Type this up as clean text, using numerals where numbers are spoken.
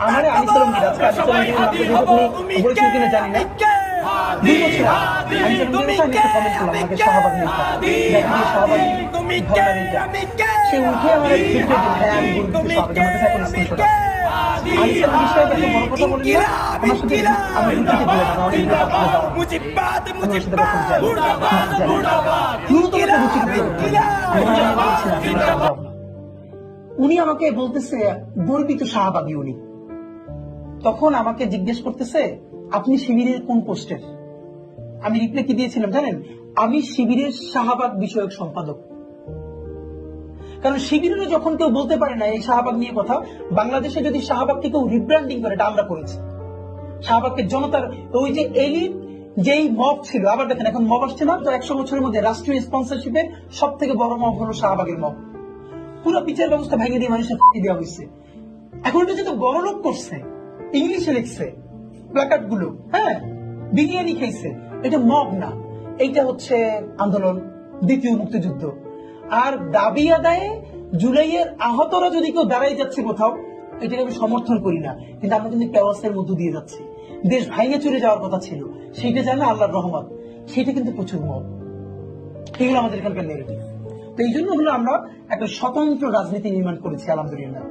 আমার আনিসালাম কি আজকে আনিসালাম বলেছেন কিনা জানি না, 2 বছর আনিসালাম কমেন্ট করলাম আমাকে শাহবাগ নিয়ে শাহবাগ সে উঠে আমার ভিডিও দিল, হ্যাঁ আমি বলছি শাহবাগ, আমার কাছে এখন স্ক্রিনশট আছে। আনিসালাম বিষয়ে একটা বড় কথা বলি না, আমার সাথে আমি ভিডিওতে বলে দেবো, আমার ভিডিওটা আপলোড দাও, আমি ওর সাথে কখন যাই ন্যূনতম একটা রুচি করতে উনি আমাকে বলতেছে গর্বিত শাহবাগী উনি। তখন আমাকে জিজ্ঞেস করতেছে আপনি শিবিরের কোন পোস্টের? আমি রিপ্লাই কি দিয়েছিলাম জানেন? আমি শিবিরের শাহবাগ বিষয়ক সম্পাদক। কারণ শিবিরেরও যখন কেউ বলতে পারে না এই শাহবাগ নিয়ে কথা, বাংলাদেশে যদি শাহবাগকে কেউ রিব্র্যান্ডিং করে এটা আমরা করেছি। শাহবাগকে জনতার ওই যে এলিট যেই মব ছিল, আবার দেখেন এখন মব আসছে না তো, 100 বছরের মধ্যে রাষ্ট্রীয় স্পন্সরশিপের সব থেকে বড় মব হলো শাহবাগের মব। পুরো বিচার ব্যবস্থা ভেঙে দিয়ে মানুষের দেওয়া হয়েছে। এখন এটা যেহেতু বড় লোক করছে, ইংলিশে লিখছে প্ল্যাকার্ড গুলো, হ্যাঁ বিরিয়ানি খাইছে, এটা মব না, এইটা হচ্ছে আন্দোলন, দ্বিতীয় মুক্তিযুদ্ধ। আর দাবি আদায়ে জুলাইয়ের আহতরা যদি কেউ দাঁড়াই যাচ্ছে কোথাও, এটাকে আমি সমর্থন করি না, কিন্তু আমরা কিন্তু ক্যাওয়াসের মধ্য দিয়ে যাচ্ছি। দেশ ভাঙে চলে যাওয়ার কথা ছিল, সেইটা জানে আল্লাহর রহমত, সেটা কিন্তু প্রচুর মব। এগুলো আমাদের এখানকার নেগেটিভ। তো এই জন্য হলো আমরা একটা স্বতন্ত্র রাজনীতি নির্মাণ করেছি আলহামদুলিল্লাহ।